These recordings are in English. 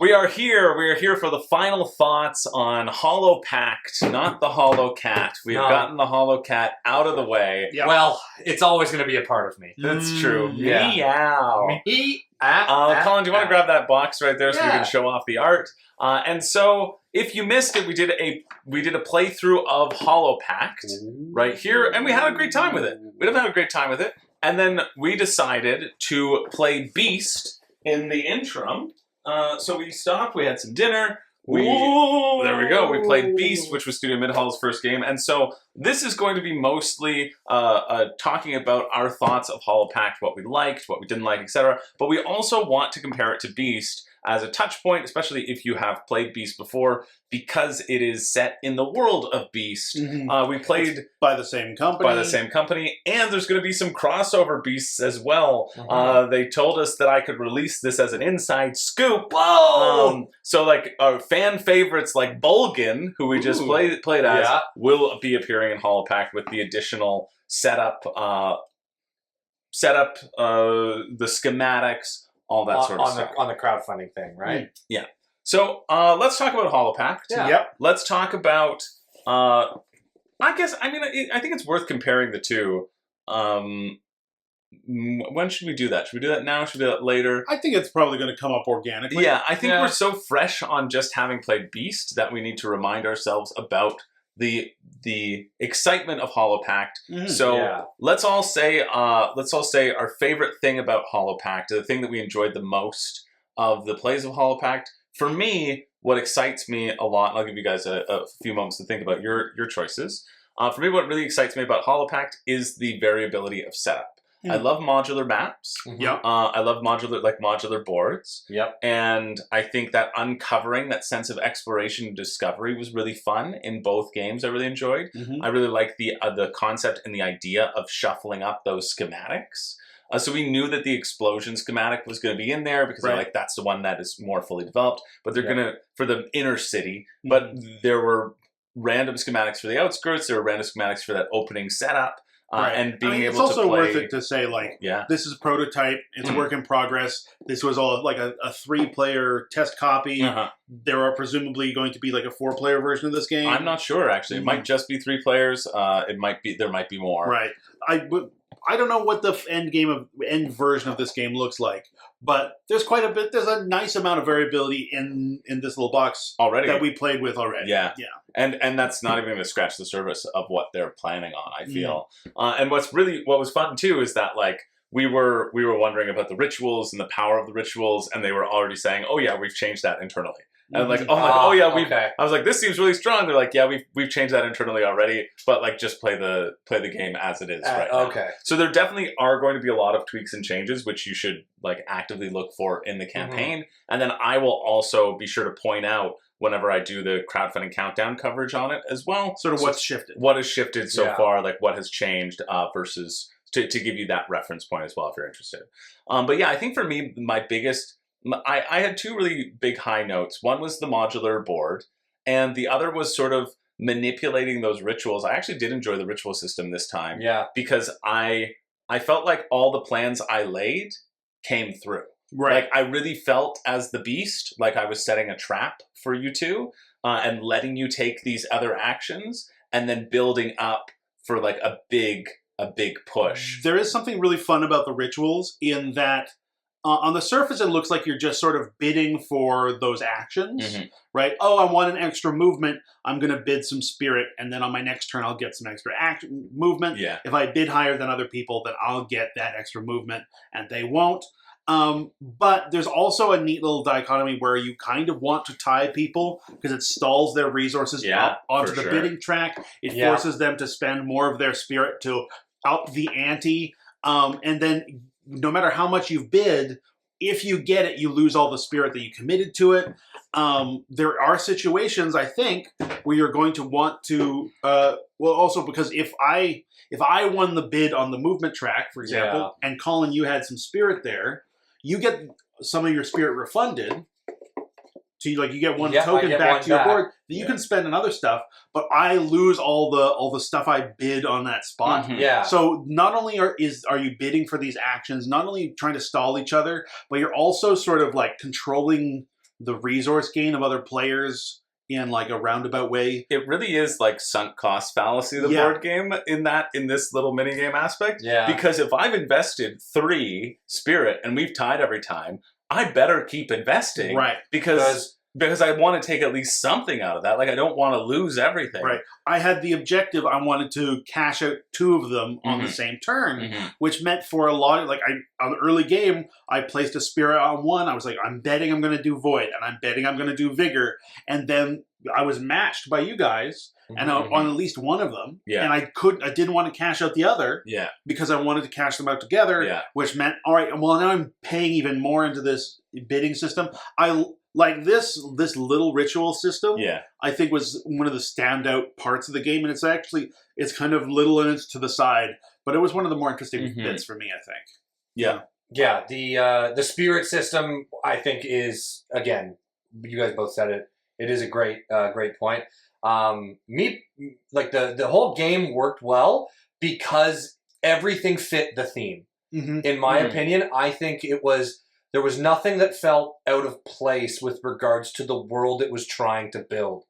We are here. We are here for the final thoughts on Hollow Pact, not the Hollow Cat. We have gotten the Hollow Cat out of the way. Yep. Well, it's always going to be a part of me. That's true. Yeah. Meow. Colin, do you want to grab that box right there so we can show off the art? And so, if you missed it, we did a playthrough of Hollow Pact right here, and we had a great time with it. We'd have had a great time with it, and then we decided to play Beast in the interim. So we stopped, we had some dinner, there we go, we played Beast, which was Studio Midhall's first game, and so this is going to be mostly talking about our thoughts of Hollow Pact, what we liked, what we didn't like, etc. But we also want to compare it to Beast as a touch point, especially if you have played Beast before, because it is set in the world of Beast. We played by the same company. And there's going to be some crossover Beasts as well. They told us that I could release this as an inside scoop. Whoa! So like our fan favorites like Bulgin, who we just played as, will be appearing in Hollow Pact with the additional setup, the schematics, all that sort of stuff. On the crowdfunding thing, right? Yeah. So let's talk about Hollow Pact. Yeah. Yep. Let's talk about. I think it's worth comparing the two. When should we do that? Should we do that now? Should we do that later? I think it's probably going to come up organically. Yeah, I think we're so fresh on just having played Beast that we need to remind ourselves about the excitement of Hollow Pact. So let's all say our favorite thing about Hollow Pact, the thing that we enjoyed the most of the plays of Hollow Pact. For me, what excites me a lot, and I'll give you guys a few moments to think about your choices. For me, what really excites me about Hollow Pact is the variability of setup. I love modular maps. I love modular boards. And I think that uncovering that sense of exploration and discovery was really fun in both games. I really enjoyed. I really like the concept and the idea of shuffling up those schematics. So we knew that the explosion schematic was going to be in there because that's the one that is more fully developed. But they're going to, for the inner city, but there were random schematics for the outskirts. There were random schematics for that opening setup. And being able to play. It's also worth it to say, this is a prototype. It's a work in progress. This was all like a 3-player test copy. There are presumably going to be like a 4-player version of this game. I'm not sure, actually. It might just be 3 players. There might be more. Right. I don't know what the end version of this game looks like, but there's quite a bit. There's a nice amount of variability in this little box already that we played with already. Yeah. And that's not even going to scratch the surface of what they're planning on, I feel. And what was fun too is that we were wondering about the rituals and the power of the rituals, and they were already saying, "Oh yeah, we've changed that internally." And I was like, "This seems really strong." They're like, "Yeah, we've changed that internally already, but just play the game as it is right now." So there definitely are going to be a lot of tweaks and changes, which you should actively look for in the campaign. And then I will also be sure to point out whenever I do the crowdfunding countdown coverage on it as well. Sort of what's shifted. What has shifted so far, what has changed versus to give you that reference point as well if you're interested. But yeah, I think for me, my biggest. I had 2 really big high notes. One was the modular board, and the other was sort of manipulating those rituals. I actually did enjoy the ritual system this time. Because I felt like all the plans I laid came through. Right. I really felt as the Beast, like I was setting a trap for you two, and letting you take these other actions, and then building up for a big push. There is something really fun about the rituals in that on the surface, it looks like you're just sort of bidding for those actions, right? Oh, I want an extra movement. I'm going to bid some spirit, and then on my next turn, I'll get some extra movement. If I bid higher than other people, then I'll get that extra movement, and they won't. But there's also a neat little dichotomy where you kind of want to tie people because it stalls their resources up onto the bidding track. It forces them to spend more of their spirit to up the ante, and then no matter how much you've bid, if you get it, you lose all the spirit that you committed to it. There are situations, I think, where you're going to want to, also because if I won the bid on the movement track, for example, and Colin, you had some spirit there, you get some of your spirit refunded. So you get one token back to your board that you can spend on other stuff, but I lose all the stuff I bid on that spot. So not only are you bidding for these actions, not only trying to stall each other, but you're also sort of controlling the resource gain of other players in like a roundabout way. It really is like sunk cost fallacy, the board game, in this little mini game aspect. Yeah. Because if I've invested 3 spirit and we've tied every time, I better keep investing. Right. Because I want to take at least something out of that. Like, I don't want to lose everything. Right. I had the objective, I wanted to cash out 2 of them on the same turn, which meant for a lot of, like, on the early game, I placed a spirit on 1. I was like, I'm betting I'm going to do Void, and I'm betting I'm going to do Vigor. And then I was matched by you guys, and on at least one of them. Yeah. And I didn't want to cash out the other. Yeah. Because I wanted to cash them out together. Yeah. Which meant, all right, well, now I'm paying even more into this bidding system. Like this little ritual system, I think was one of the standout parts of the game, and it's kind of little and it's to the side, but it was one of the more interesting bits for me, I think. Yeah. Yeah, the spirit system, I think, is, again, you guys both said it, it is a great point. The whole game worked well because everything fit the theme. In my opinion, I think there was nothing that felt out of place with regards to the world it was trying to build.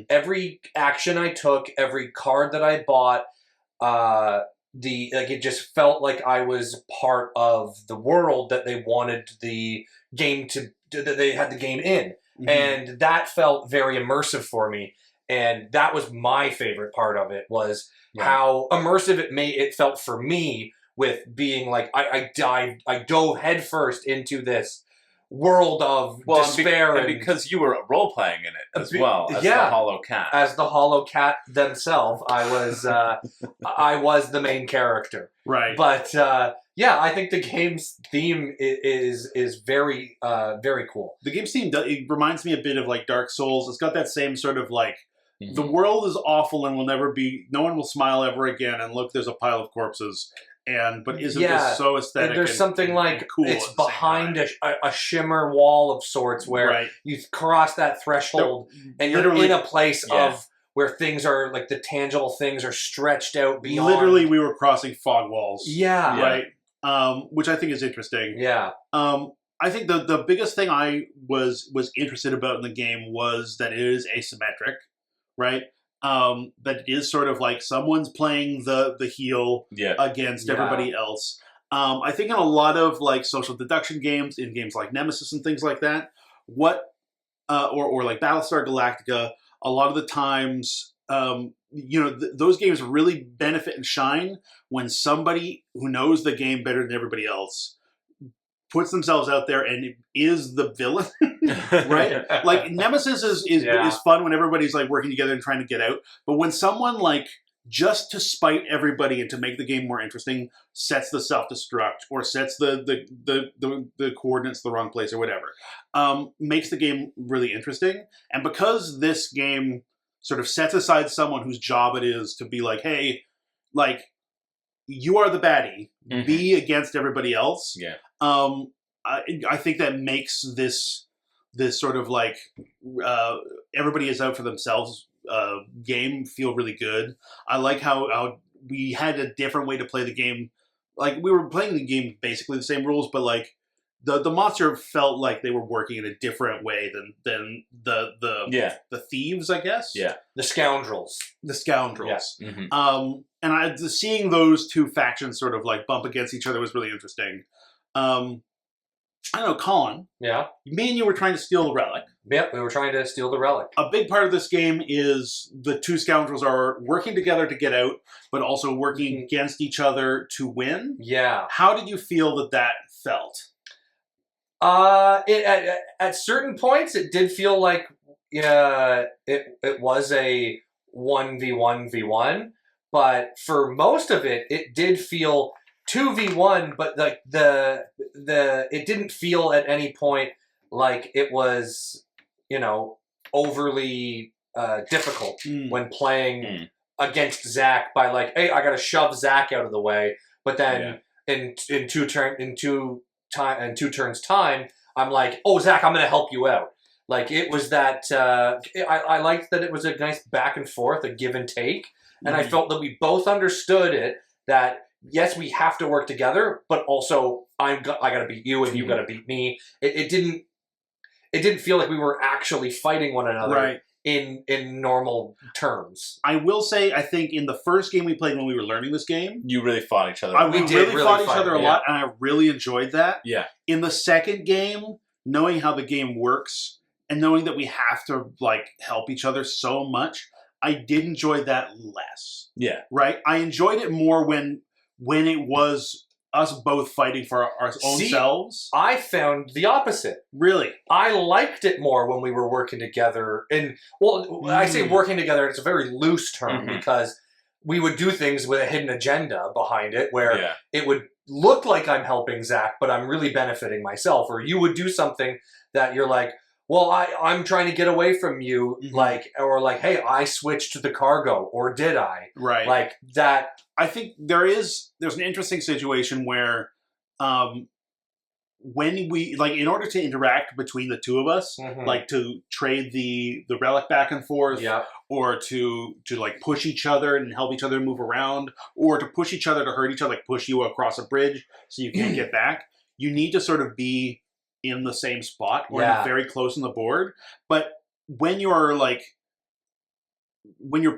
Every action I took, every card that I bought, it just felt like I was part of the world that they wanted the game that they had the game in. And that felt very immersive for me. And that was my favorite part of it, was how immersive it felt for me, with being like, I dove headfirst into this world of despair. And because you were role-playing in it as well, as the Hollow Cat. As the Hollow Cat themselves, I was the main character. Right. But, I think the game's theme is very, very cool. The game's theme, it reminds me a bit of like Dark Souls. It's got that same sort of like, the world is awful and will never be, no one will smile ever again, and look, there's a pile of corpses. But isn't this so aesthetic? And there's something like cool, it's behind a shimmer wall of sorts where you cross that threshold and you're in a place of where things are, like, the tangible things are stretched out beyond. Literally, we were crossing fog walls. Yeah. Right. Which I think is interesting. Yeah. I think the biggest thing I was interested about in the game was that it is asymmetric, right? That it is sort of like someone's playing the heel against everybody else. I think in a lot of like social deduction games, in games like Nemesis and things like that, or like Battlestar Galactica, a lot of the times, those games really benefit and shine when somebody who knows the game better than everybody else puts themselves out there and is the villain, right? Like Nemesis is fun when everybody's like working together and trying to get out. But when someone, like, just to spite everybody and to make the game more interesting, sets the self-destruct or sets the coordinates the wrong place or whatever, makes the game really interesting. And because this game sort of sets aside someone whose job it is to be like, hey, like, you are the baddie, be against everybody else. Yeah. I think that makes this sort of like everybody is out for themselves game feel really good. I like how we had a different way to play the game. Like, we were playing the game basically the same rules, but like the monster felt like they were working in a different way than the thieves, I guess. Yeah. The scoundrels. Yeah. And seeing those two factions sort of like bump against each other was really interesting. I don't know, Colin. Yeah. Me and you were trying to steal the relic. Yep, we were trying to steal the relic. A big part of this game is the two scoundrels are working together to get out, but also working against each other to win. Yeah. How did you feel that felt? At certain points, it did feel like it was a 1v1v1, but for most of it, it did feel 2v1, but like it didn't feel at any point like it was, overly difficult when playing against Zach by like, hey, I gotta shove Zach out of the way, but then in two turns time, I'm like, oh, Zach, I'm gonna help you out. Like, it was that I liked that it was a nice back and forth, a give and take, and I felt that we both understood it, that yes, we have to work together, but also I gotta beat you and you gotta beat me. It it didn't feel like we were actually fighting one another. Right. In normal terms. I will say, I think in the first game we played when we were learning this game, you really fought each other. We really fought each other a lot, and I really enjoyed that. Yeah. In the second game, knowing how the game works and knowing that we have to like help each other so much, I did enjoy that less. Yeah. Right? I enjoyed it more when it was us both fighting for our own selves. I found the opposite. Really? I liked it more when we were working together. And, well, I say working together, it's a very loose term because we would do things with a hidden agenda behind it where it would look like I'm helping Zach, but I'm really benefiting myself. Or you would do something that you're like, well, I'm trying to get away from you, like, or like, hey, I switched to the cargo, or did I? Right. Like that. I think there's an interesting situation where when we, like, in order to interact between the two of us, like to trade the relic back and forth, or to like push each other and help each other move around, or to push each other to hurt each other, like push you across a bridge so you can't get back, you need to sort of be in the same spot or very close on the board. But when you're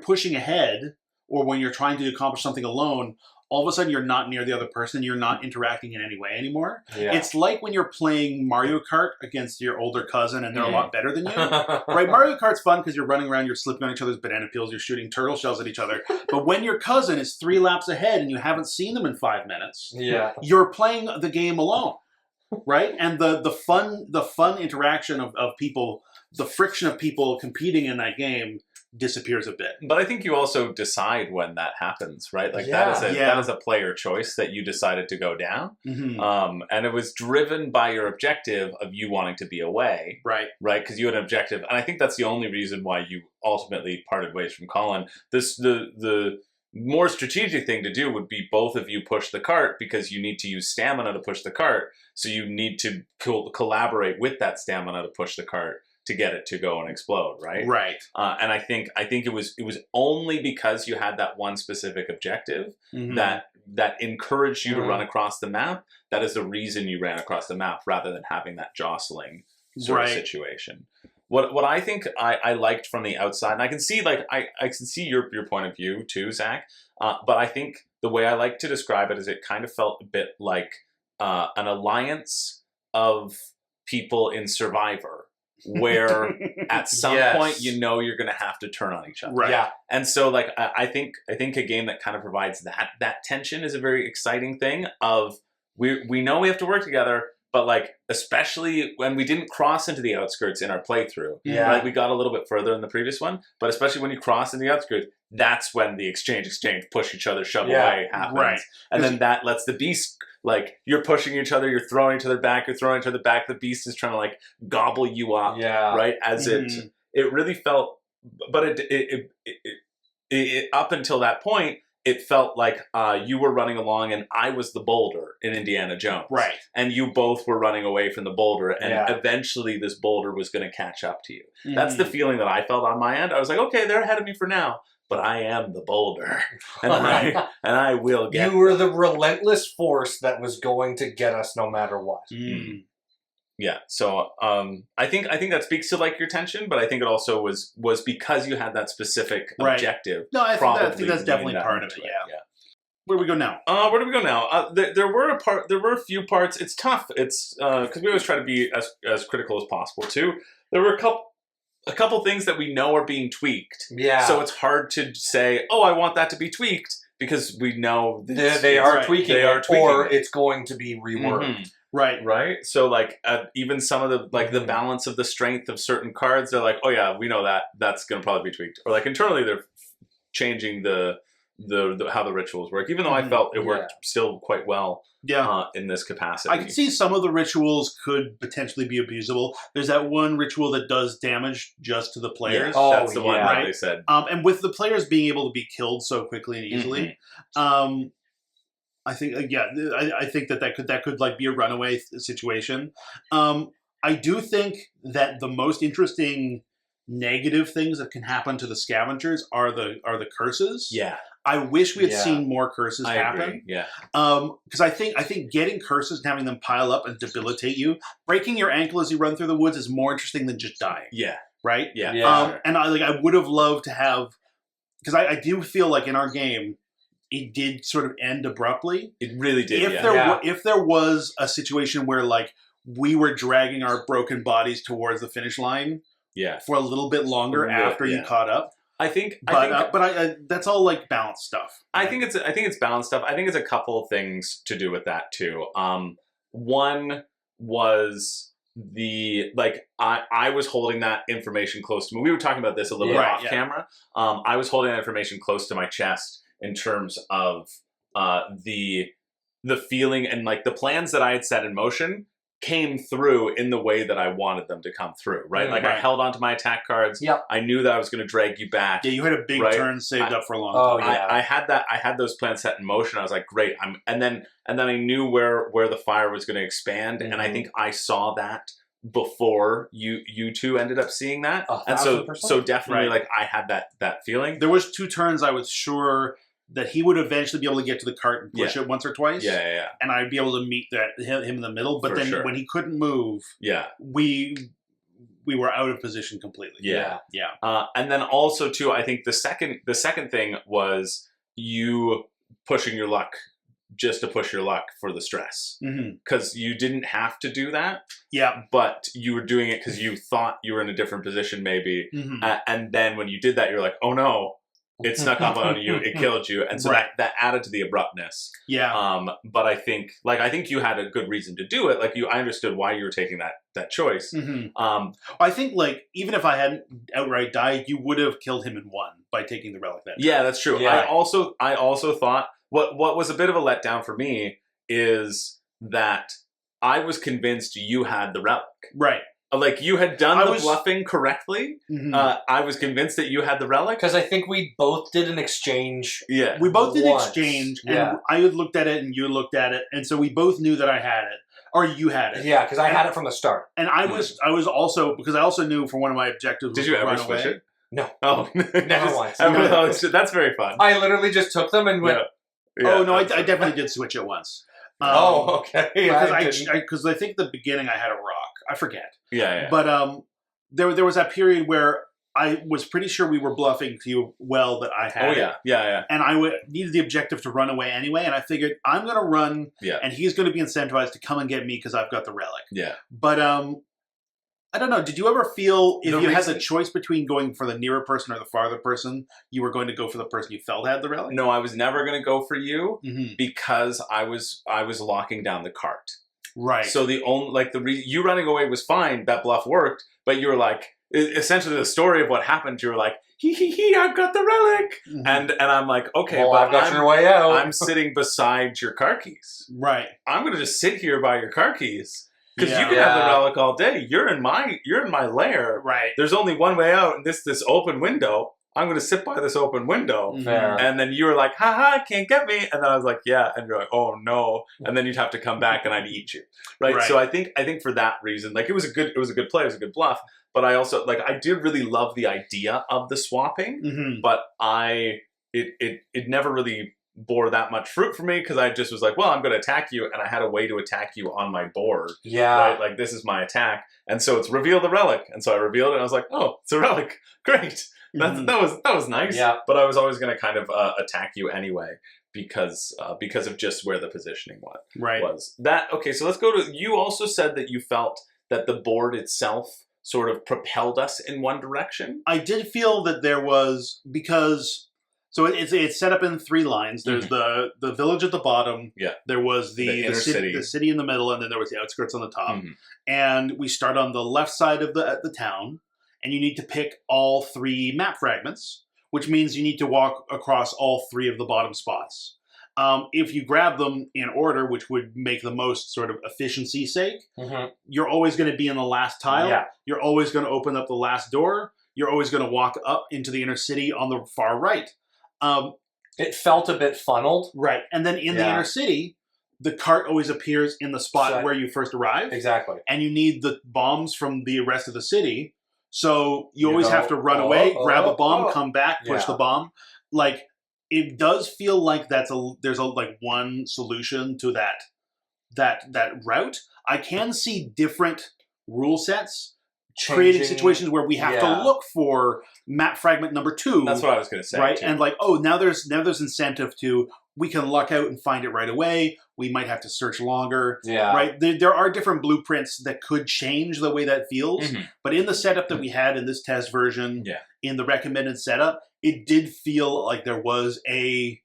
pushing ahead or when you're trying to accomplish something alone, all of a sudden you're not near the other person, you're not interacting in any way anymore. Yeah. It's like when you're playing Mario Kart against your older cousin and they're a lot better than you. Right? Mario Kart's fun because you're running around, you're slipping on each other's banana peels, you're shooting turtle shells at each other. But when your cousin is 3 laps ahead and you haven't seen them in 5 minutes, you're playing the game alone. Right? And the fun interaction of people, the friction of people competing in that game disappears a bit. But I think you also decide when that happens, right? Like that is a player choice that you decided to go down. And it was driven by your objective of you wanting to be away. Right? Because you had an objective. And I think that's the only reason why you ultimately parted ways from Colin. The more strategic thing to do would be both of you push the cart because you need to use stamina to push the cart. So you need to collaborate with that stamina to push the cart to get it to go and explode, right? Right. And I think it was only because you had that one specific objective that encouraged you to run across the map. That is the reason you ran across the map rather than having that jostling sort of situation. What I think I liked from the outside, and I can see I can see your point of view too, Zach. But I think the way I like to describe it is it kind of felt a bit like an alliance of people in Survivor, where at some point you're going to have to turn on each other. Right. Yeah. And so I think a game that kind of provides that tension is a very exciting thing. Of we know we have to work together. But especially when we didn't cross into the outskirts in our playthrough, right? We got a little bit further in the previous one, but especially when you cross in the outskirts, that's when the exchange, push each other, shove away happens. Right. And then that lets the beast, you're pushing each other, you're throwing each other back, the beast is trying to gobble you up, right? As it really felt, but it up until that point, it felt like you were running along and I was the boulder in Indiana Jones. Right. And you both were running away from the boulder and eventually this boulder was going to catch up to you. That's the feeling that I felt on my end. I was like, okay, they're ahead of me for now, but I am the boulder. And I will get You were the relentless force that was going to get us no matter what. Yeah, so I think that speaks to your tension, but I think it also was because you had that specific objective. No, I think that's definitely part of it. Yeah. Where do we go now? Where do we go now? There were a few parts. It's tough. It's because we always try to be as critical as possible too. There were a couple things that we know are being tweaked. Yeah. So it's hard to say, oh, I want that to be tweaked because we know they are tweaking it, or it's going to be reworked. Right. So even some of the the balance of the strength of certain cards, they're like, oh yeah, we know that's going to probably be tweaked. Or internally they're changing the how the rituals work. Even though I felt it worked still quite well. In this capacity, I can see some of the rituals could potentially be abusable. There's that one ritual that does damage just to the players. Yeah. That's the one that they said. And with the players being able to be killed so quickly and easily, I think I think that could be a runaway situation. I do think that the most interesting negative things that can happen to the scavengers are the curses. Yeah. I wish we had seen more curses happen. Agree. Yeah. Because I think getting curses and having them pile up and debilitate you, breaking your ankle as you run through the woods is more interesting than just dying. Yeah. Right. Yeah. Sure. And I would have loved to have, because I do feel like in our game, it did sort of end abruptly. It really did. If there was a situation where like we were dragging our broken bodies towards the finish line, for a little bit longer after you caught up. I think, that's all like balanced stuff. I think it's balanced stuff. I think it's a couple of things to do with that too. One was I was holding that information close to me. We were talking about this a little bit off camera. I was holding that information close to my chest in terms of the feeling and like the plans that I had set in motion came through in the way that I wanted them to come through, right? Like I held onto my attack cards. Yep. I knew that I was going to drag you back. Yeah, you had a big turn saved up for a long time. I had those plans set in motion. I was like, great. And then I knew where the fire was going to expand, and I think I saw that before you two ended up seeing that. And so definitely like I had that feeling. There was 2 turns I was sure that he would eventually be able to get to the cart and push it once or twice. Yeah. And I'd be able to meet him in the middle. But then when he couldn't move, we were out of position completely. Yeah. And then also too, I think the second thing was you pushing your luck just to push your luck for the stress. Because you didn't have to do that. Yeah. But you were doing it because you thought you were in a different position maybe. And then when you did that, you're like, oh no. It snuck up on you. It killed you, and so that added to the abruptness. Yeah. But I think you had a good reason to do it. Like I understood why you were taking that choice. I think like even if I hadn't outright died, you would have killed him in 1 by taking the relic. Yeah, that's true. Yeah. I also thought what was a bit of a letdown for me is that I was convinced you had the relic. Right. Like you had done the bluffing correctly. I was convinced that you had the relic because I think we both did an exchange. Yeah, we both did exchange, and I had looked at it, and you looked at it, and so we both knew that I had it, or you had it. Yeah, because I had it from the start, and I was also because I also knew for one of my objectives. Did you ever switch it? No. Oh, never once. That's very fun. I literally just took them and went. Yeah. Oh no, I definitely did switch it once. Okay. Because I think the beginning I had a rock. I forget. Yeah. But there was that period where I was pretty sure we were bluffing to you well that I had. Oh yeah. And I needed the objective to run away anyway, and I figured I'm going to run, and he's going to be incentivized to come and get me because I've got the relic. Yeah. But I don't know. Did you ever feel if you had the choice between going for the nearer person or the farther person, you were going to go for the person you felt had the relic? No, I was never going to go for you because I was locking down the cart. Right. So you running away was fine. That bluff worked, but you were like, essentially the story of what happened. You were like, he, I've got the relic, and I'm like, okay, well, but I've got your way out. I'm sitting beside your car keys. Right. I'm going to just sit here by your car keys because you can have the relic all day. You're in my lair. Right. There's only one way out, and this open window. I'm going to sit by this open window. Fair. And then you were like, haha, can't get me. And then I was like, yeah. And you're like, oh no. And then you'd have to come back and I'd eat you. Right. So I think for that reason, like it was a good play. It was a good bluff. But I also I did really love the idea of the swapping, but it never really bore that much fruit for me because I just was like, well, I'm going to attack you. And I had a way to attack you on my board. Yeah. Right? Like this is my attack. And so it's reveal the relic. And so I revealed it and I was like, oh, it's a relic. Great. That was nice. Yeah. But I was always going to kind of attack you anyway because of just where the positioning was. That okay? So let's go to. You also said that you felt that the board itself sort of propelled us in one direction. I did feel that there was because so it's set up in 3 lines. There's the village at the bottom. Yeah. There was the city in the middle, and then there was the outskirts on the top. And we start on the left side of the town. And you need to pick all 3 map fragments, which means you need to walk across all 3 of the bottom spots. If you grab them in order, which would make the most sort of efficiency's sake, you're always going to be in the last tile. Yeah. You're always going to open up the last door. You're always going to walk up into the inner city on the far right. It felt a bit funneled. Right. And then in the inner city, the cart always appears in the spot where you first arrived. Exactly. And you need the bombs from the rest of the city. So you always have to run away, grab a bomb, come back, push the bomb. Like, it does feel like there's like one solution to that route. I can see different rule sets creating situations where we have to look for map fragment number 2. That's what I was going to say, right? Too. And like, now there's incentive to, we can luck out and find it right away. We might have to search longer. Yeah. Right? There are different blueprints that could change the way that feels. But in the setup that we had in this test version, in the recommended setup, it did feel like there was an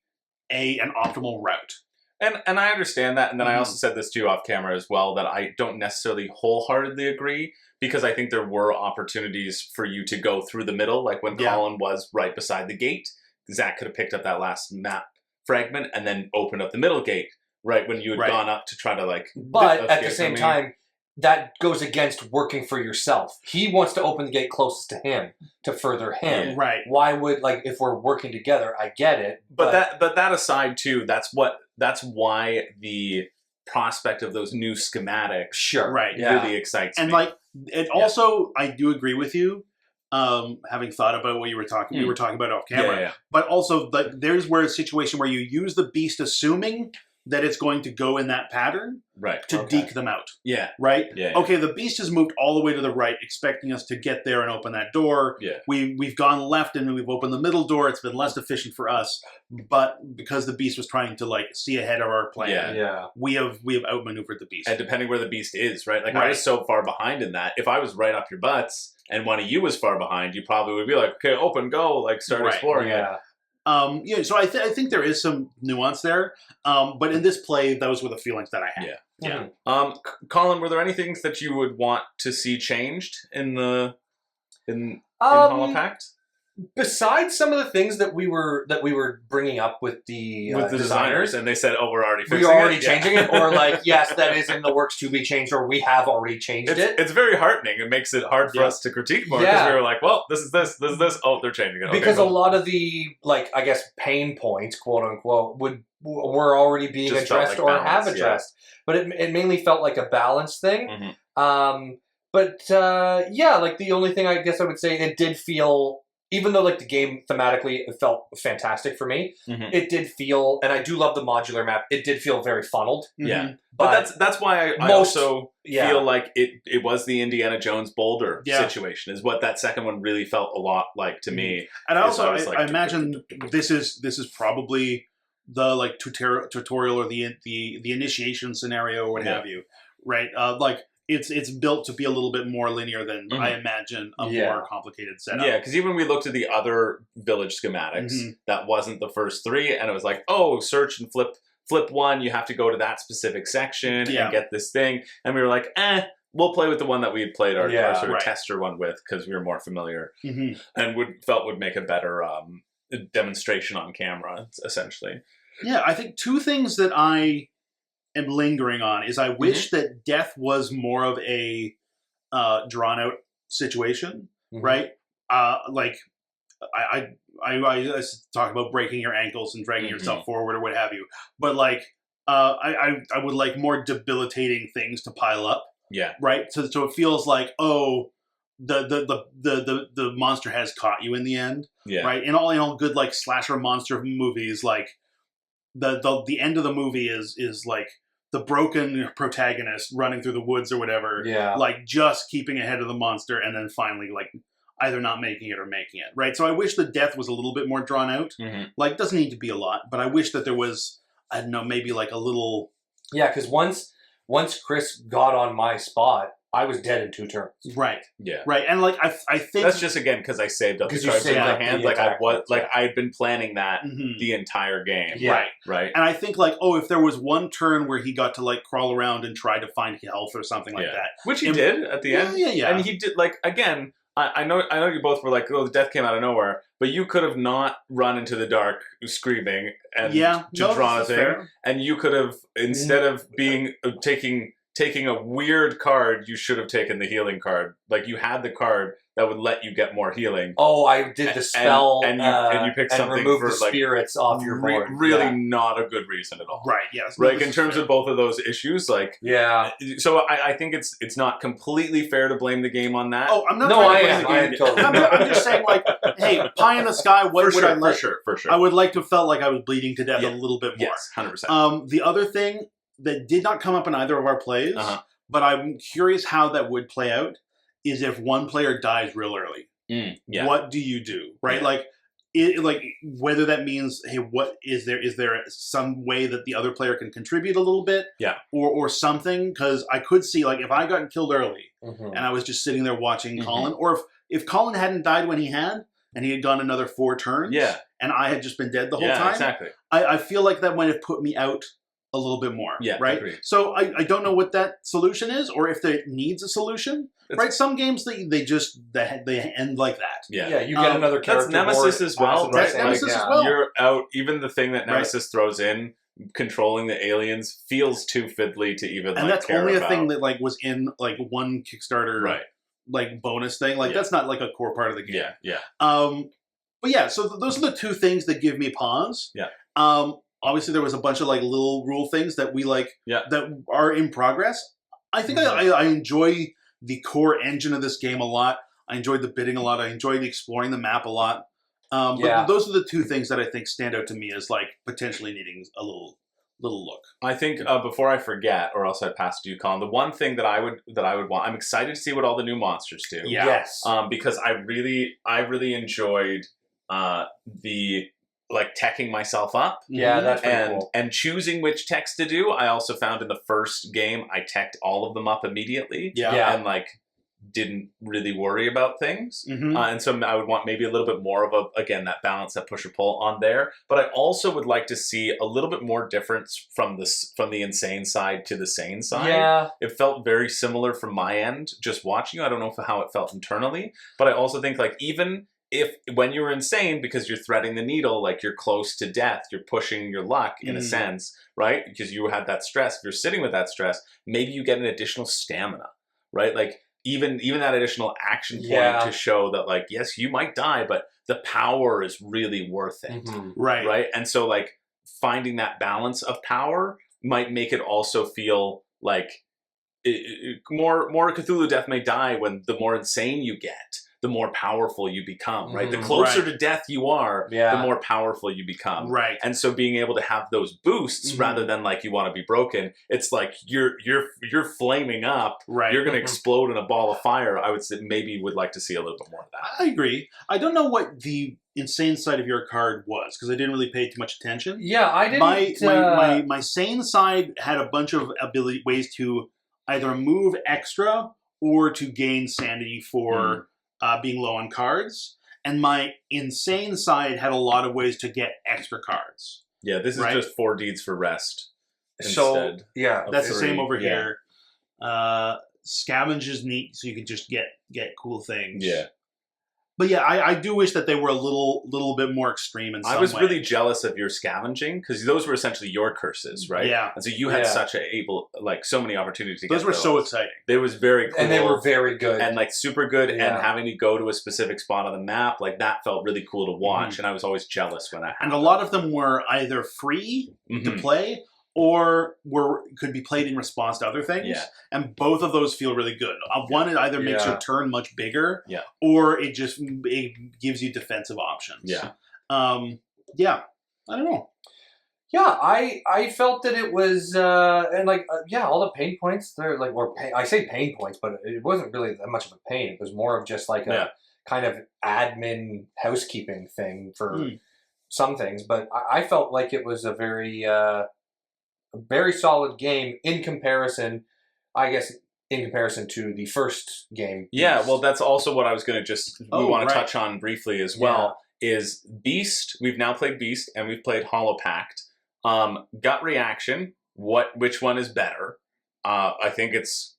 optimal route. And I understand that. And then I also said this to you off camera as well, that I don't necessarily wholeheartedly agree, because I think there were opportunities for you to go through the middle. Like when Colin was right beside the gate, Zach could have picked up that last map fragment and then opened up the middle gate, right? When you had gone up to try to like... But at the same time, that goes against working for yourself. He wants to open the gate closest to him to further him. Right. Why would, like, if we're working together, I get it. But that aside too, that's why the prospect of those new schematics really excites me. And like, it also, I do agree with you, having thought about what we were talking about off camera. But also, like, there's where a situation where you use the beast assuming that it's going to go in that pattern to deke them out. Right? Okay, the beast has moved all the way to the right, expecting us to get there and open that door. We've gone left and we've opened the middle door. It's been less efficient for us, but because the beast was trying to like see ahead of our plan, we have outmaneuvered the beast. And depending where the beast is, right? Like I was so far behind in that. If I was right up your butts and one of you was far behind, you probably would be like, okay, open, go, like start exploring it. So I think there is some nuance there, but in this play, those were the feelings that I had. Colin, were there any things that you would want to see changed in Hollow Pact? Besides some of the things that we were bringing up with the designers, and they said, "Oh, we're already fixing it. We're already changing it," or like, "Yes, that is in the works to be changed," or "We have already changed it." It's very heartening. It makes it hard for us to critique more because we were like, "Well, this is this. Oh, they're changing it." Because a lot of the I guess pain points, quote unquote, were already being addressed or have addressed, but it mainly felt like a balance thing. But like the only thing I guess I would say, it did feel. Even though, like, the game thematically it felt fantastic for me, it did feel, and I do love the modular map, it did feel very funneled. But that's why I also feel like it was the Indiana Jones Boulder situation, is what that second one really felt a lot like to me. And I imagine this is probably the, like, tutorial or the initiation scenario or what have you, right? It's built to be a little bit more linear than I imagine a more complicated setup. Yeah, because even we looked at the other village schematics, that wasn't the first 3, and it was like, oh, search and flip one, you have to go to that specic section and get this thing. And we were like, we'll play with the one that we had played our sort of tester one with, because we were more familiar and felt would make a better demonstration on camera, essentially. Yeah, I think 2 things that I am lingering on is I wish that death was more of a drawn out situation, right? Like I talk about breaking your ankles and dragging yourself forward or what have you, but like I would like more debilitating things to pile up, right? So it feels like, oh, the monster has caught you in the end, right? In all good like slasher monster movies, like the end of the movie is like the broken protagonist running through the woods or whatever, like just keeping ahead of the monster and then finally like either not making it or making it, right? So I wish the death was a little bit more drawn out. Like, doesn't need to be a lot, but I wish that there was, I don't know, maybe like a little... Yeah, because once Chris got on my spot, I was dead in 2 turns. Right. Yeah. Right. And like I think that's just again because I saved up the cards in my hand. Like I had been planning that the entire game. Yeah. Right. And I think like, if there was one turn where he got to like crawl around and try to find health or something like that. Which he did at the end. Yeah. And he did, like, again, I know you both were like, oh, the death came out of nowhere, but you could have not run into the dark screaming and drawn a thing. Fair. And you could have, instead of taking a weird card, you should have taken the healing card. Like, you had the card that would let you get more healing. Oh, I did the spell and you picked something remove for the spirits off your board. Really not a good reason at all. Right, yes. Like, in terms of both of those issues, like... Yeah. So I think it's not completely fair to blame the game on that. Oh, I'm not I am totally. I'm just saying, like, hey, pie in the sky. What would I like? For sure. I would like to have felt like I was bleeding to death a little bit more. Yes, 100%. The other thing that did not come up in either of our plays, but I'm curious how that would play out, is if one player dies real early. What do you do? Right? Like, whether that means, hey, what is there some way that the other player can contribute a little bit? Yeah. Or something? Because I could see, like, if I got killed early and I was just sitting there watching Colin, or if Colin hadn't died when he had, and he had gone another 4 turns, and I had just been dead the whole time, exactly. I feel like that might have put me out a little bit more. Yeah, right? Agreed. So I don't know what that solution is, or if it needs a solution. Right, some games they end like that. Yeah, you get another character. That's Nemesis as well. That's Nemesis as well. You're out. Even the thing that Nemesis throws in, controlling the aliens, feels too fiddly to even. And that's only a thing that like was in like one Kickstarter, like bonus thing. Like that's not like a core part of the game. Yeah. But yeah, so those are the 2 things that give me pause. Yeah. Obviously, there was a bunch of like little rule things that we like that are in progress. I think I enjoy the core engine of this game a lot. I enjoyed the bidding a lot. I enjoyed exploring the map a lot. But those are the 2 things that I think stand out to me as like potentially needing a little look. I think before I forget, or else I'd pass to you, Colin. The one thing that I would want, I'm excited to see what all the new monsters do. Yeah. Yes. Because I really enjoyed the like teching myself up. Yeah, that's pretty cool. And choosing which techs to do. I also found in the first game I teched all of them up immediately. Yeah. And like didn't really worry about things. And so I would want maybe a little bit more of again that balance, that push or pull on there. But I also would like to see a little bit more difference from the insane side to the sane side. Yeah. It felt very similar from my end just watching you. I don't know how it felt internally, but I also think like even if when you're insane because you're threading the needle, like you're close to death, you're pushing your luck in a sense, right? Because you had that stress. If you're sitting with that stress, maybe you get an additional stamina, right? Like even that additional action point to show that like, yes, you might die, but the power is really worth it. Right. Right. And so like finding that balance of power might make it also feel like more Cthulhu Death may die when the more insane you get, the more powerful you become, right? The closer to death you are, the more powerful you become. Right. And so being able to have those boosts rather than like you want to be broken, it's like you're flaming up. Right. You're going to explode in a ball of fire. I would say maybe would like to see a little bit more of that. I agree. I don't know what the insane side of your card was because I didn't really pay too much attention. Yeah, I didn't. My sane side had a bunch of ways to either move extra or to gain sanity for being low on cards. And my insane side had a lot of ways to get extra cards. Yeah, this is just 4 deeds for rest. So, yeah. That's the same over here. Scavenge is neat, so you can just get cool things. Yeah. But yeah, I do wish that they were a little bit more extreme in some way. I was really jealous of your scavenging because those were essentially your curses, right? Yeah. And so you had so many opportunities to get those. Were so exciting. They was very cool. And they were very good. And like super good and having to go to a specific spot on the map, like that felt really cool to watch. And I was always jealous when that happened. And a lot of them were either free to play or could be played in response to other things. Yeah. And both of those feel really good. One, it either makes your turn much bigger, or it gives you defensive options. Yeah. I don't know. Yeah, I felt that it was, and like, all the pain points, they're like, I say pain points, but it wasn't really that much of a pain. It was more of just like a kind of admin housekeeping thing for some things. But I felt like it was a very solid game in comparison to the first game. Yeah, well, that's also what I was going to we want to touch on briefly as well, is Beast. We've now played Beast, and we've played Hollow Pact. Gut reaction, which one is better? I think it's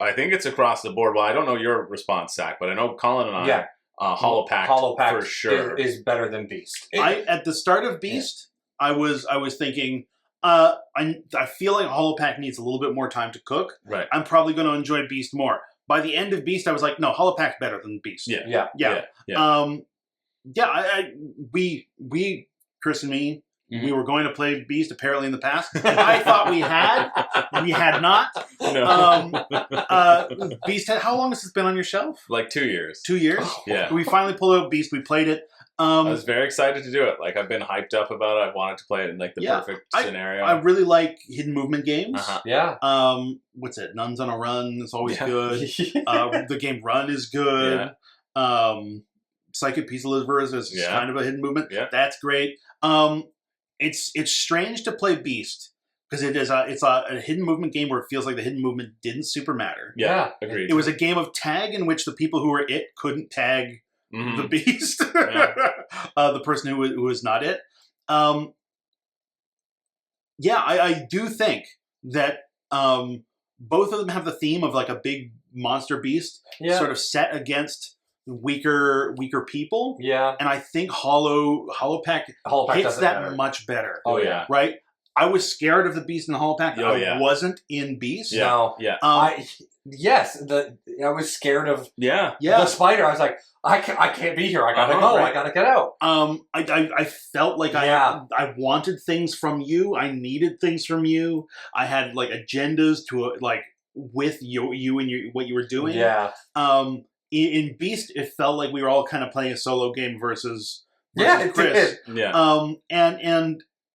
across the board. Well, I don't know your response, Zach, but I know Colin and I, Hollow Pact for sure is better than Beast. At the start of Beast, I was thinking, I feel like Hollow Pact needs a little bit more time to cook. Right. I'm probably going to enjoy Beast more. By the end of Beast, I was like, no, Hollow Pact's better than Beast. Yeah. We Chris and me, We were going to play Beast apparently in the past. I thought we had. We had not. No. Beast, how long has this been on your shelf? Like 2 years. 2 years? Yeah. We finally pulled out Beast. We played it. I was very excited to do it. Like, I've been hyped up about it. I wanted to play it in like the perfect scenario. I really like hidden movement games. Yeah. What's it? Nuns on a Run is always good. The game Run is good. Psychic Peace Deliverers is kind of a hidden movement. Yeah. That's great. It's strange to play Beast because it's a hidden movement game where it feels like the hidden movement didn't super matter. Yeah, agreed. It was a game of tag in which the people who were it couldn't tag the Beast, the person who was not it. I do think that both of them have the theme of like a big monster beast sort of set against weaker people. Yeah. And I think Pact hits that much better. Oh yeah. Right? I was scared of the Beast in the Pact. I wasn't in Beast. Yeah. No. Yeah. I was scared of the spider. I was like, I can't be here. I gotta go. Right. I gotta get out. I felt like I wanted things from you. I needed things from you. I had like agendas to like with you and what you were doing. Yeah. In Beast, it felt like we were all kind of playing a solo game versus Chris. It did. Yeah.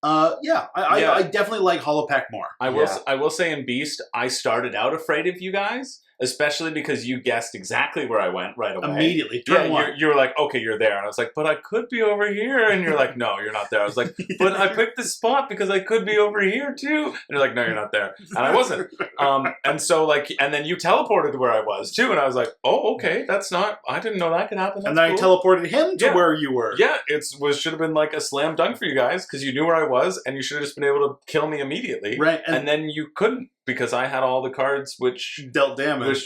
I definitely like Pact more. I will say in Beast, I started out afraid of you guys, especially because you guessed exactly where I went right away. Immediately. You were like, okay, you're there. And I was like, but I could be over here. And you're like, no, you're not there. I was like, but I picked this spot because I could be over here too. And you're like, no, you're not there. And I wasn't. And so like, and then you teleported to where I was too. And I was like, oh, okay, I didn't know that could happen. That's and then cool. I teleported him to where you were. Yeah, should have been like a slam dunk for you guys because you knew where I was and you should have just been able to kill me immediately. Right. And then you couldn't because I had all the cards which dealt damage.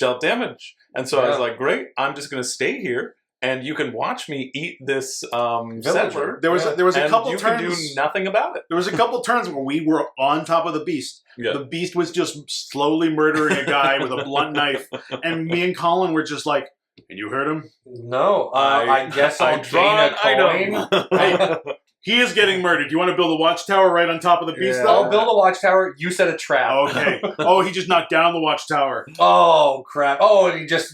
And so I was like, great, I'm just going to stay here and you can watch me eat this settler. There was a couple you turns. You can do nothing about it. There was a couple turns where we were on top of the Beast. Yeah. The Beast was just slowly murdering a guy with a blunt knife. And me and Colin were just like, and you heard him? No. I guess I'll draw a coin. He is getting murdered. You want to build a watchtower right on top of the Beast, though? I'll build a watchtower. You set a trap. Okay. Oh, he just knocked down the watchtower. Oh, crap. Oh, and he just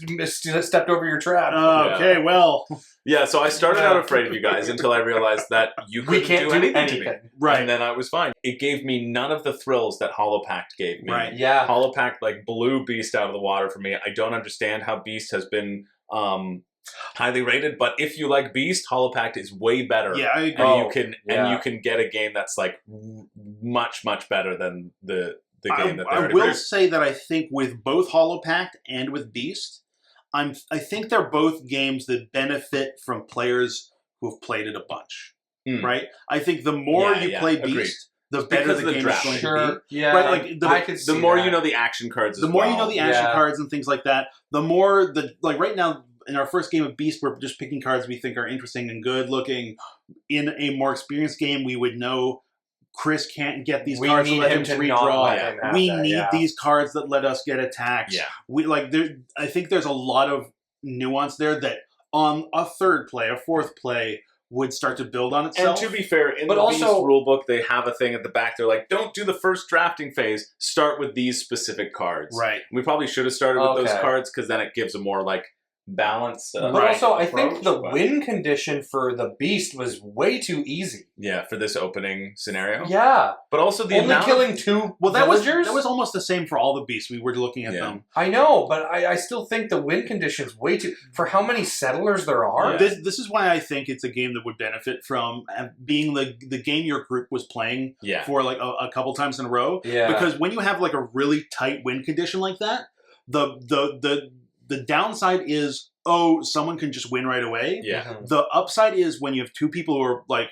stepped over your trap. Okay, well. Yeah, so I started out afraid of you guys until I realized that you couldn't do anything to me. Right. And then I was fine. It gave me none of the thrills that Pact gave me. Right. Yeah. Pact like blew Beast out of the water for me. I don't understand how Beast has been highly rated, but if you like Beast, Pact is way better. Yeah, I agree. And you can get a game that's like much better than the game that they already I will produced. say that I think with both Pact and with Beast, I think they're both games that benefit from players who have played it a bunch. Right? I think the more you play Beast, the better the game is going to be. Yeah, right? Like the more you know the action cards as well. The more you know the action cards and things like that, the more right now in our first game of Beast, we're just picking cards we think are interesting and good looking. In a more experienced game, we would know Chris can't get these cards to let him redraw. We need these cards that let us get attacks. Yeah. I think there's a lot of nuance there that on a third play, a fourth play, would start to build on itself. And to be fair, in the Beast rulebook, they have a thing at the back. They're like, don't do the first drafting phase. Start with these specific cards. Right. We probably should have started with those cards because then it gives a more like balance. But also, I think the win condition for the Beast was way too easy. Yeah, for this opening scenario. Yeah. But also the only killing two villagers? That was almost the same for all the Beasts. We were looking at them. I know, but I still think the win condition's way too... For how many settlers there are? Yeah. This is why I think it's a game that would benefit from being the game your group was playing for like a couple times in a row. Yeah. Because when you have like a really tight win condition like that, the downside is, someone can just win right away. Yeah. Mm-hmm. The upside is when you have two people who are like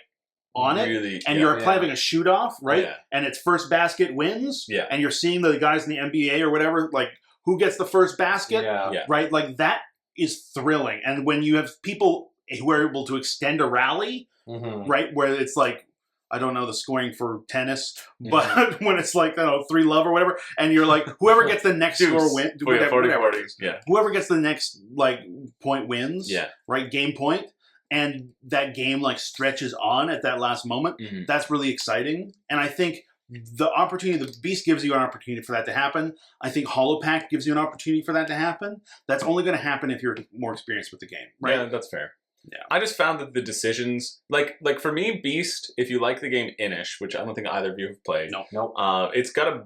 on it, and you're having a shoot off, right? Yeah. And it's first basket wins. Yeah. And you're seeing the guys in the NBA or whatever, like who gets the first basket, right? Like that is thrilling. And when you have people who are able to extend a rally, right, where it's like, I don't know the scoring for tennis, but when it's like, 3-love or whatever, and you're like, whoever gets the next score win, whatever. Yeah. Whoever gets the next like point wins, right? Game point. and that game like stretches on at that last moment. That's really exciting, and I think the opportunity, the Beast gives you an opportunity for that to happen. I think Hollow Pact gives you an opportunity for that to happen. That's only going to happen if you're more experienced with the game, right? Yeah, that's fair. Yeah. I just found that the decisions, like for me, Beast, if you like the game Inish, which I don't think either of you have played, it's got a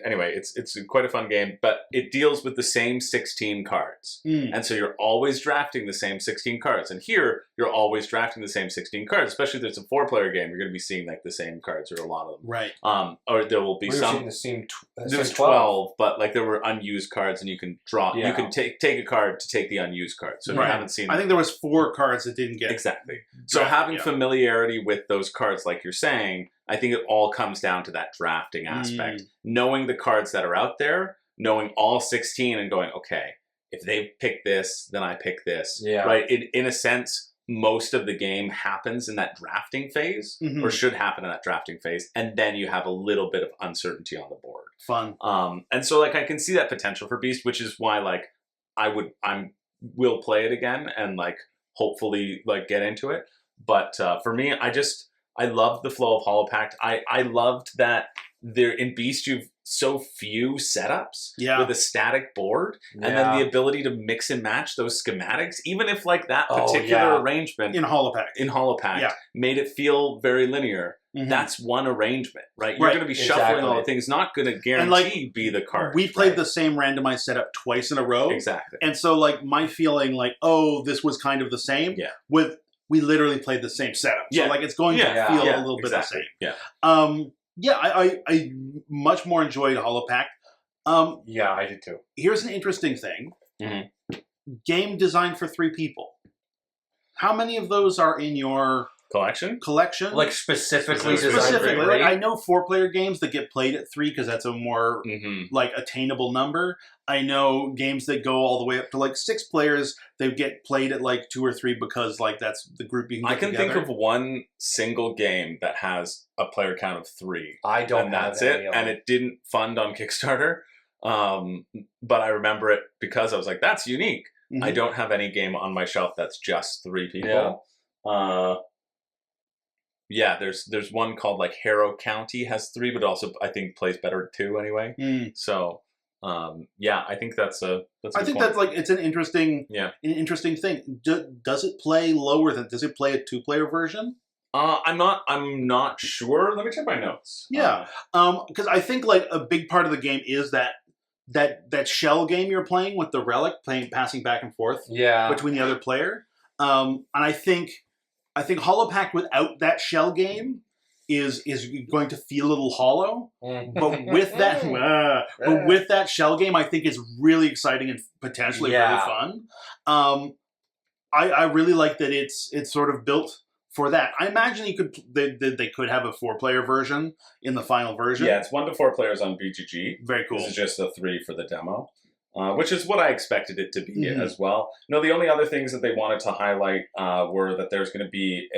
anyway, it's quite a fun game, but it deals with the same 16 cards, and so you're always drafting the same 16 cards. And here, you're always drafting the same 16 cards, especially if it's a 4-player game. You're going to be seeing like the same cards or a lot of them, right? Or there will be some. The same there was 12, but like there were unused cards, and you can draw. Yeah. You can take a card to take the unused card. So if you haven't seen, I think there was 4 cards that didn't get exactly. So having familiarity with those cards, like you're saying, I think it all comes down to that drafting aspect. Knowing the cards that are out there, knowing all 16, and going, okay, if they pick this, then I pick this. Yeah. Right. In a sense, most of the game happens in that drafting phase, or should happen in that drafting phase, and then you have a little bit of uncertainty on the board. Fun. And so like I can see that potential for Beast, which is why like I will play it again and like hopefully like get into it. But for me, I loved the flow of Hollow Pact. I loved that there in Beast you've so few setups with a static board, and then the ability to mix and match those schematics, even if like that particular arrangement in Hollow Pact made it feel very linear. That's one arrangement, right? You're going to be shuffling all the things, not going to guarantee be the card. We played the same randomized setup twice in a row. Exactly. And so like my feeling like, oh, this was kind of the same. Yeah. We literally played the same setup. So like it's going to feel a little bit the same. Yeah. I much more enjoyed Hollow Pact. Yeah, I did too. Here's an interesting thing. Game designed for 3 people. How many of those are in your collection? Like specifically designed for 3? Like, I know 4-player games that get played at 3 because that's a more like attainable number. I know games that go all the way up to like 6 players, they get played at like 2 or 3 because like that's the group you can get I can together. think of one single game that has a player count of 3. I don't and have that's it. And it didn't fund on Kickstarter. But I remember it because I was like, that's unique. I don't have any game on my shelf that's just 3 people. There's one called like Harrow County has 3, but also I think plays better at 2 anyway. So I think that's a that's like it's an interesting thing. Does it play lower than? Does it play a 2-player version? I'm not sure. Let me check my notes. Yeah, because I think like a big part of the game is that shell game you're playing with the relic, passing back and forth between the other player. And I think Hollow Pact without that shell game is going to feel a little hollow. But with that shell game, I think is really exciting and potentially really fun. I really like that it's sort of built for that. I imagine they could have a 4-player version in the final version. Yeah, it's 1 to 4 players on BGG. Very cool. This is just a 3 for the demo. Which is what I expected it to be as well. No, the only other things that they wanted to highlight were that there's going to be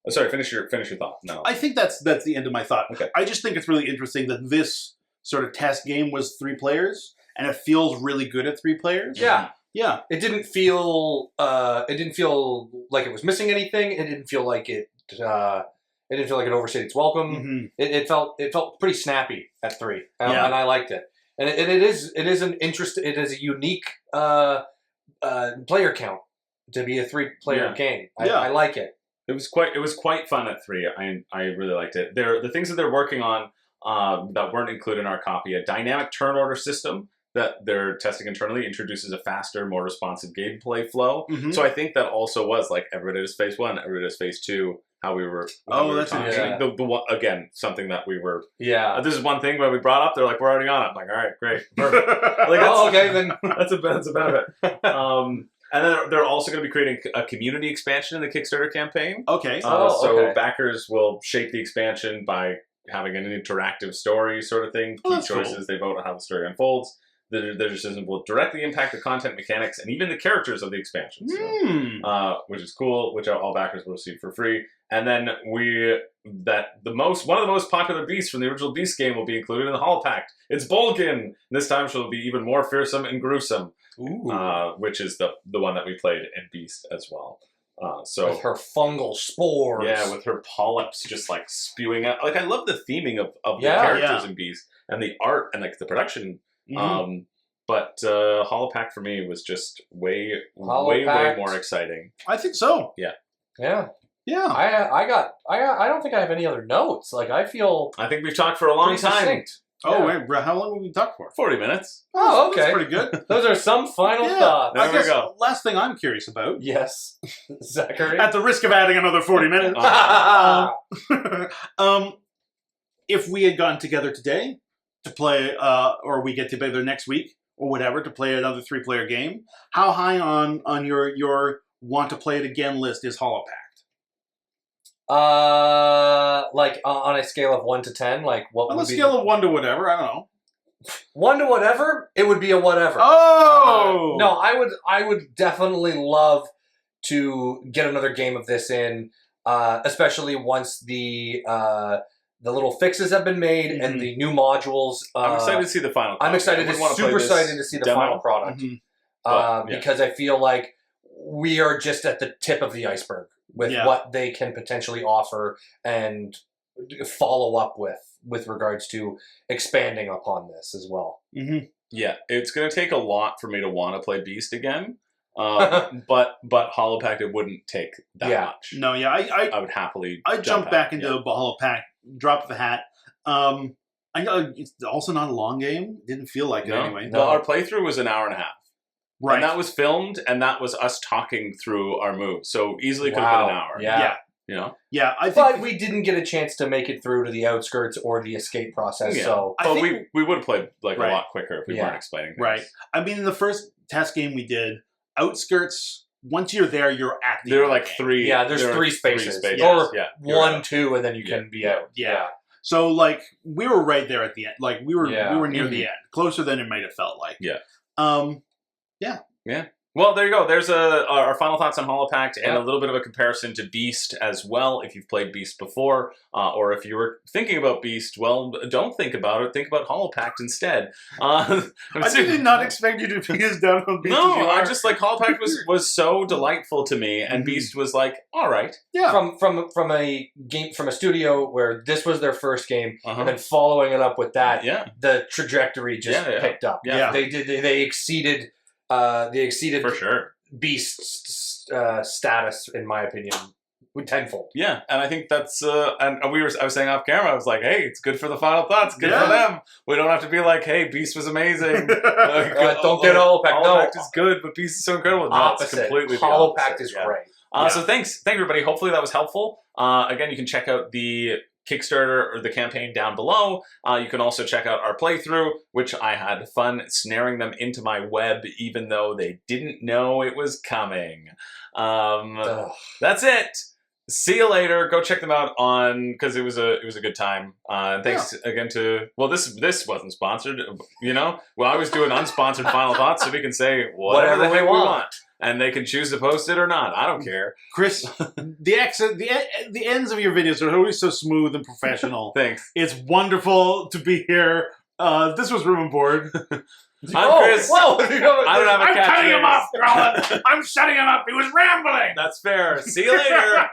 sorry, finish your thought. No, I think that's the end of my thought. Okay. I just think it's really interesting that this sort of test game was 3 players, and it feels really good at 3 players. Yeah. Yeah. It didn't feel like it was missing anything. It didn't feel like it overstayed its welcome. It felt pretty snappy at 3, and I liked it. And it is a unique player count to be a 3-player game. I like it. It was quite fun at 3. I really liked it. The things that they're working on that weren't included in our copy, a dynamic turn order system that they're testing internally introduces a faster, more responsive gameplay flow. So I think that also was like everybody does phase 1, everybody does phase 2. How we were. That's interesting. The one, again, something that we were. Yeah. This is one thing that we brought up. They're like, we're already on it. I'm like, all right, great, perfect. Like, okay, then that's a benefit. And then they're also going to be creating a community expansion in the Kickstarter campaign. Okay. So backers will shape the expansion by having an interactive story sort of thing. Key choices. They vote on how the story unfolds. Their decision will directly impact the content mechanics and even the characters of the expansion, which is cool. Which all backers will receive for free. And then one of the most popular beasts from the original Beast game will be included in the Hollow Pact. It's Bolgan. This time she'll be even more fearsome and gruesome, which is the one that we played in Beast as well. With her fungal spores. Yeah, with her polyps just like spewing out. Like I love the theming of the Yeah. characters in Beast and the art and like the production. But Holopack for me was just way more exciting. I think so. Yeah. I don't think I have any other notes. Like I think we've talked for a long time. Succinct. Oh, wait, how long have we talked for? 40 minutes. Oh, okay. That's pretty good. Those are some final thoughts. There we go. Last thing I'm curious about. Yes. Zachary? At the risk of adding another 40 minutes. If we had gotten together today to play, or we get together next week, or whatever, to play another 3-player game, how high on your want to play it again list is Holopack? Like on a scale of 1 to 10, like what On would a be scale of 1 to whatever, I don't know. 1 to whatever? It would be a whatever. Oh! No, I would definitely love to get another game of this in, especially once the little fixes have been made and the new modules. I'm excited to see the final product. I'm excited to see the final product. Because I feel like we are just at the tip of the iceberg with what they can potentially offer and follow up with regards to expanding upon this as well. Yeah, it's going to take a lot for me to want to play Beast again. But Holopack, it wouldn't take that much. No, I would happily. I'd jump back into Holopack, drop the hat. I know it's also not a long game. Didn't feel like it anyway. Well, our playthrough was an hour and a half. Right. And that was filmed, and that was us talking through our moves. So easily could have been an hour. Yeah. You know? Yeah, but we didn't get a chance to make it through to the outskirts or the escape process. So we would have played like a lot quicker if we weren't explaining things. Right. I mean, in the first test game we did, outskirts, once you're there, you're at the There are like 3. Yeah, there's 3 spaces. Or 1, 2, and then you can be out. Yeah. So, like, we were right there at the end. Like, we were near the end. Closer than it might have felt like. Yeah. Yeah. Well, there you go. There's our final thoughts on Holopack and a little bit of a comparison to Beast as well. If you've played Beast before, or if you were thinking about Beast, well, don't think about it. Think about Holopack instead. I did not expect you to be as down on Beast. No, I just like Holopack was so delightful to me, and Beast was like, all right. Yeah. From a game from a studio where this was their first game, and then following it up with that, the trajectory just picked up. Yeah. They exceeded. They exceeded for sure Beast's status, in my opinion, tenfold. Yeah, and I think that's and I was saying off camera, I was like, hey, it's good for the final thoughts, good for them. We don't have to be like, hey, Beast was amazing. Don't get Holopack. Holopack is good, but Beast is so incredible. No, it's completely Holopack is great. So thanks everybody. Hopefully that was helpful. Again, you can check out the Kickstarter or the campaign down below. You can also check out our playthrough, which I had fun snaring them into my web, even though they didn't know it was coming. That's it. See you later. Go check them out because it was a good time. And thanks again to this wasn't sponsored. You know, I always do an unsponsored final thought, so we can say whatever the heck we want. And they can choose to post it or not. I don't care. Chris, the ends of your videos are always so smooth and professional. Thanks. It's wonderful to be here. This was Room and Board. I'm Chris. Whoa. I don't have a catch. I'm cutting him off, Colin. I'm shutting him up. He was rambling. That's fair. See you later.